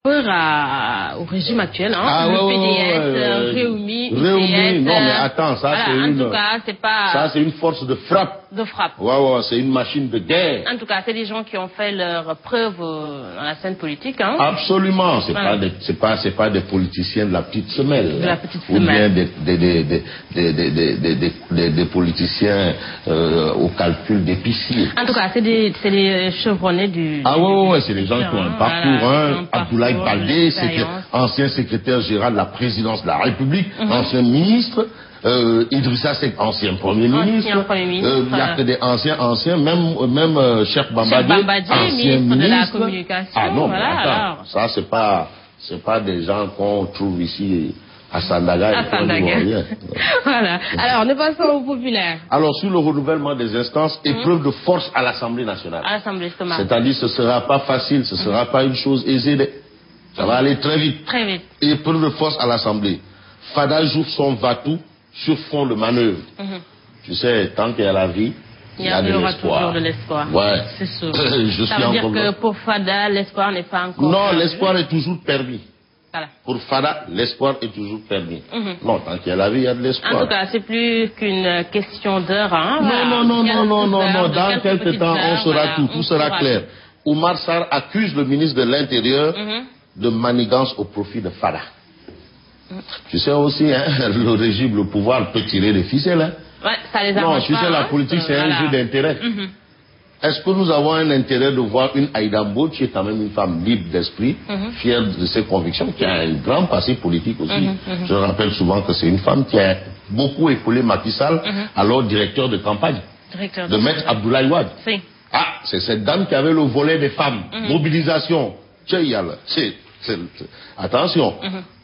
Au régime actuel, hein, le PDS, Réumi, non mais attends, ça voilà, c'est une... En tout cas, c'est pas... Ça c'est une force de frappe. De frappe. Ouais, c'est une machine de guerre. En tout cas, c'est des gens qui ont fait leur preuve dans la scène politique, hein. Absolument, c'est voilà. pas des politiciens de la petite semelle. De la petite ou semelle. bien des politiciens au calcul d'épicier. En tout cas, c'est des chevronnés du... Ah ouais, c'est les gens qui ont un parcours, voilà, hein. Abdoulaye Baldé, c'était ancien secrétaire général de la présidence de la République, ancien ministre. Idrissa Seck, ancien Premier ministre. Il y a que des anciens, même Cheikh Bambadji, ancien ministre de la communication. Ah non, voilà, mais attends, ça c'est pas des gens qu'on trouve ici à Sandaga et à Voilà. Alors, nous passons au populaire. Alors, sur le renouvellement des instances, épreuve de force à l'Assemblée nationale. À l'Assemblée, c'est-à-dire, ce sera pas facile, ce sera pas une chose aisée. Ça va aller très vite. Très vite. Épreuve de force à l'Assemblée. Fada joue son va-tout sur fond de manœuvre. Tu sais, tant qu'il y a la vie, il y a de l'espoir. Toujours de l'espoir. Ouais. C'est sûr. Ça veut dire que pour Fada, l'espoir n'est pas encore... Non, l'espoir est toujours permis. Voilà. Pour Fada, l'espoir est toujours permis. Non, tant qu'il y a la vie, il y a de l'espoir. En tout cas, c'est plus qu'une question d'heure. Hein, non. Dans quelques temps, on saura tout. Tout sera clair. Oumar Sarr accuse le ministre de l'Intérieur de manigance au profit de Fada. Tu sais aussi, hein, le régime, le pouvoir peut tirer les ficelles. Hein. Ouais, ça les non, tu sais, la politique, c'est un jeu d'intérêt. Est-ce que nous avons un intérêt de voir une Aïda Mbodj, qui est quand même une femme libre d'esprit, fière de ses convictions, qui a un grand passé politique aussi. Je rappelle souvent que c'est une femme qui a beaucoup épaulé Macky Sall, alors directeur de campagne, de Maître Abdoulaye Wade. Ah, c'est cette dame qui avait le volet des femmes. Mobilisation. Attention.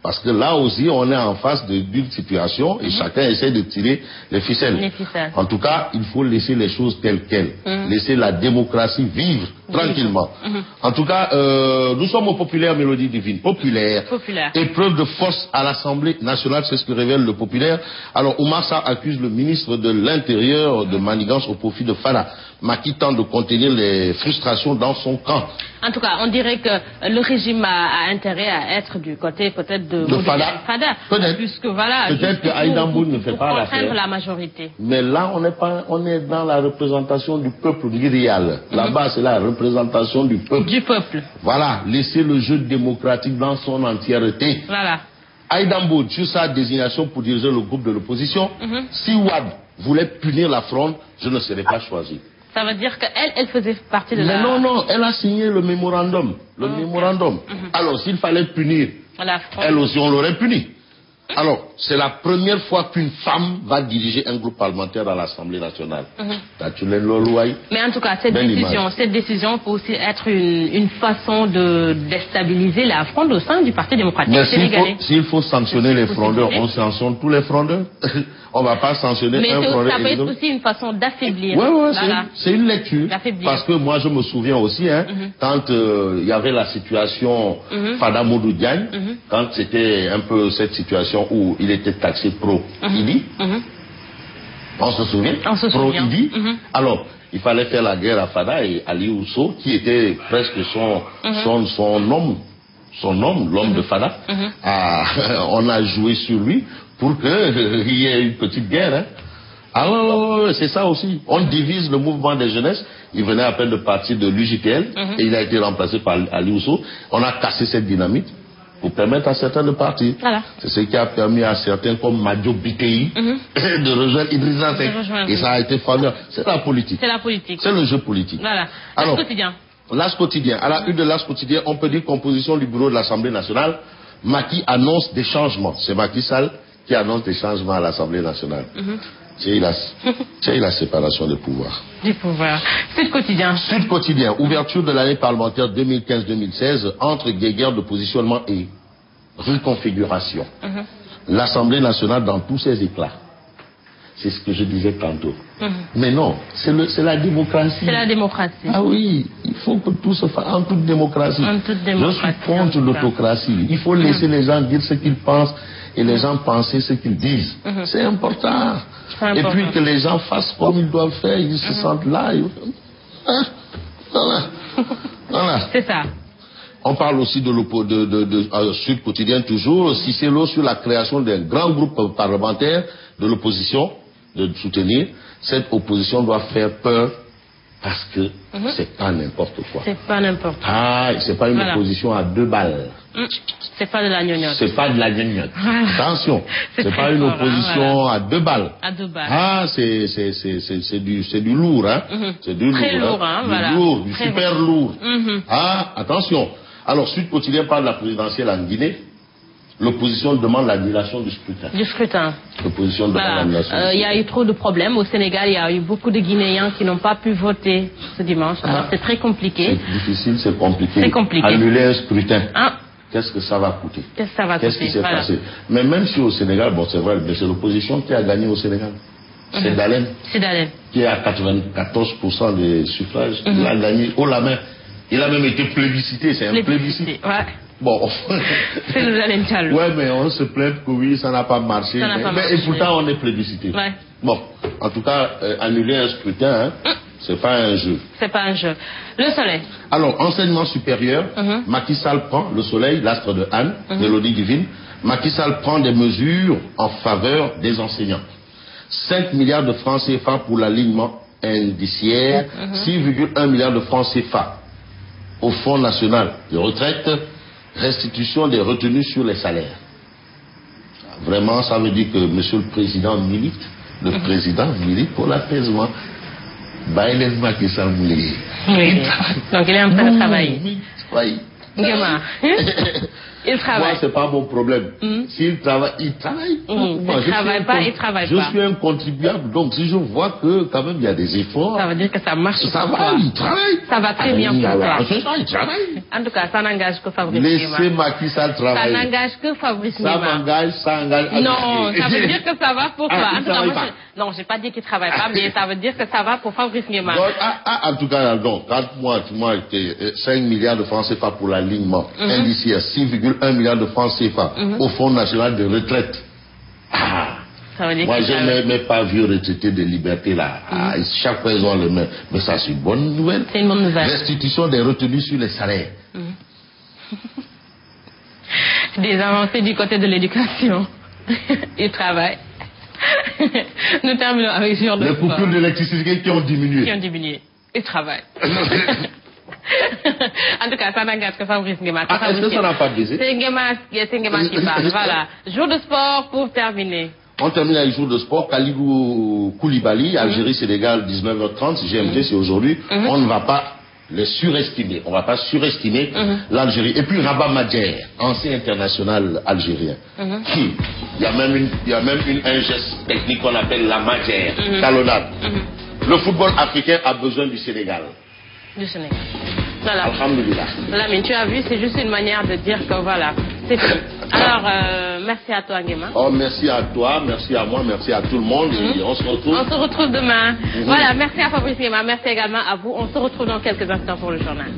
Parce que là aussi, on est en face d'une situation et chacun essaie de tirer les ficelles. En tout cas, il faut laisser les choses telles quelles. Laisser la démocratie vivre tranquillement. En tout cas, nous sommes au populaire Mélodie Divine. Populaire. Épreuve de force à l'Assemblée nationale, c'est ce que révèle le populaire. Alors, Oumar Sarr accuse le ministre de l'Intérieur de manigance au profit de Fada. Macky tente de contenir les frustrations dans son camp. En tout cas, on dirait que le régime a intérêt à être du côté peut-être de Fada. Peut-être. Puisque voilà. Peut-être que Aïda Mbodj ne fait pas l'affaire. La majorité. Mais là, on est dans la représentation du peuple l'idéal. Là-bas, c'est la représentation du peuple. Du peuple. Voilà. Laisser le jeu démocratique dans son entièreté. Voilà. Aïda Mbodj, sur sa désignation pour diriger le groupe de l'opposition, si Wade voulait punir la fronde, je ne serais pas choisi. Ça veut dire qu'elle faisait partie de la... Mais non, elle a signé le mémorandum. Alors, s'il fallait punir, elle aussi, on l'aurait puni. Alors, c'est la première fois qu'une femme va diriger un groupe parlementaire à l'Assemblée nationale. Mais en tout cas, cette décision peut aussi être une façon de déstabiliser la fronde au sein du Parti démocratique sénégalais. S'il faut sanctionner les frondeurs, on sanctionne tous les frondeurs. On ne va pas sanctionner un frondeur. Mais ça peut être aussi une façon d'affaiblir. Oui, c'est une lecture. Parce que moi, je me souviens aussi, quand il y avait la situation Fada Modou Diagne, quand c'était un peu cette situation où il était taxé pro-Idi. On se souvient? Pro-Idi. Alors, il fallait faire la guerre à Fada et Ali Ousso, qui était presque son homme, l'homme de Fada. On a joué sur lui pour qu'il y ait une petite guerre. Alors, c'est ça aussi. On divise le mouvement des jeunesses. Il venait à peine de partir de l'UJTL et il a été remplacé par Ali Ousso. On a cassé cette dynamite pour permettre à certains de partir. Voilà. C'est ce qui a permis à certains comme Madio Bitei de rejoindre Idrissa Seck. Et ça a été formidable. C'est la politique. C'est la politique. C'est le jeu politique. Voilà. L'As quotidien. L'As quotidien. À la une de l'As quotidien, on peut dire composition du bureau de l'Assemblée nationale. Macky annonce des changements. C'est Macky Sall qui annonce des changements à l'Assemblée nationale. C'est la séparation des pouvoirs. Du pouvoir. Sud quotidien. Sud quotidien. Ouverture de l'année parlementaire 2015-2016 entre guéguerre de positionnement et reconfiguration. L'Assemblée nationale dans tous ses éclats. C'est ce que je disais tantôt. Mais non, c'est la démocratie. C'est la démocratie. Ah oui, il faut que tout se fasse en toute démocratie. Je suis contre l'autocratie. Il faut laisser les gens dire ce qu'ils pensent et les gens penser ce qu'ils disent. C'est important. Et puis que les gens fassent comme ils doivent faire, ils se sentent là. Voilà. C'est ça. On parle aussi de Sud Quotidien toujours, Cissé Lo sur la création d'un grand groupe parlementaire de l'opposition, de soutenir. Cette opposition doit faire peur parce que c'est pas n'importe quoi. C'est pas n'importe quoi. Ah, c'est pas une opposition à 2 balles. C'est pas de la gnognotte. C'est pas de la gnognotte. Attention, c'est pas une opposition à 2 balles. À 2 balles. Ah, c'est du lourd, hein. C'est du très lourd, lourd, hein, voilà. Du lourd, du très super lourd. Ah, attention. Alors, Sud Quotidien parle de la présidentielle en Guinée. L'opposition demande l'annulation du scrutin. Du scrutin. L'opposition demande l'annulation. Il y a eu trop de problèmes. Au Sénégal, il y a eu beaucoup de Guinéens qui n'ont pas pu voter ce dimanche. Alors, c'est très compliqué. C'est difficile, c'est compliqué. C'est compliqué. Annuler un scrutin. Qu'est-ce que ça va coûter? Qu'est-ce que ça va coûter? Qu'est-ce qui s'est passé? Mais même si au Sénégal, bon, c'est vrai, mais c'est l'opposition qui a gagné au Sénégal. C'est Dalen. C'est Dalen. Qui est à 94% des suffrages. Il a gagné haut la main. Il a même été plébiscité. C'est un plébiscite. Ouais. Bon. C'est le Dalen Tchalo. Ouais, mais on se plaint que oui, ça n'a pas marché. Mais et pourtant, on est plébiscité. Ouais. Bon, en tout cas, annuler un scrutin, c'est pas un jeu. C'est pas un jeu. Le Soleil. Alors, enseignement supérieur, Macky Sall prend, le Soleil, l'astre de Anne, Mélodie divine, Macky Sall prend des mesures en faveur des enseignants. 5 milliards de francs CFA pour l'alignement indiciaire, 6,1 milliards de francs CFA au Fonds national de retraite, restitution des retenues sur les salaires. Vraiment, ça veut dire que Monsieur le Président milite, le Président milite pour l'apaisement. Baïlen Macky Sall moulé. Oui. Donc il est en train de travailler. Oui. Il travaille. Moi, c'est pas mon problème. S'il travaille, il travaille. Moi, il travaille pas, il travaille pas. Je suis un contribuable, donc si je vois que quand même il y a des efforts. Ça veut dire que ça marche. Ça va, il travaille. Ça va très bien pour toi. Il travaille. En tout cas, ça n'engage que Fabrice Nguema. Laissez Macky Sall travailler. Ça n'engage que Fabrice Nguema. Ça m'engage, ça engage. Non, ça veut dire que ça va pour toi. En tout cas, moi, non, j'ai pas dit qu'il travaille pas, mais ça veut dire que ça va pour Fabrice Nguema. En tout cas, donc, quand moi, 5 milliards de francs CFA pour l'alignement indiciaire, 6,1 milliards de francs CFA au Fonds national de retraite. Moi, je n'ai pas vu retraités de liberté là. Chaque fois, ils ont le même. Mais ça, c'est une bonne nouvelle. C'est une bonne nouvelle. Restitution des retenues sur les salaires. Des avancées du côté de l'éducation. Ils travaillent. Nous terminons avec Jour de Sport. Les coupures d'électricité qui ont diminué. Qui ont diminué. Ils travaillent. En tout cas, ça n'engage que Fabrice Nguema. Est-ce que ça n'a pas baisé? C'est Nguema qui parle. Voilà. Jour de sport pour terminer. On termine avec jour de sport. Kalidou Koulibaly, Algérie-Sénégal, 19h30. GMT, c'est aujourd'hui. On ne va pas les surestimer. On ne va pas surestimer l'Algérie. Et puis Rabat Madjer, ancien international algérien. Il y a même un geste technique qu'on appelle la Madjer, talonnade. Le football africain a besoin du Sénégal. Du Sénégal. Voilà. Alhamdulillah. Lamine, tu as vu, c'est juste une manière de dire que voilà, c'est tout. Alors, merci à toi, Nguema. Oh, merci à toi, merci à moi, merci à tout le monde. Et on se retrouve. On se retrouve demain. Voilà, merci à Fabrice Nguema, merci également à vous. On se retrouve dans quelques instants pour le journal.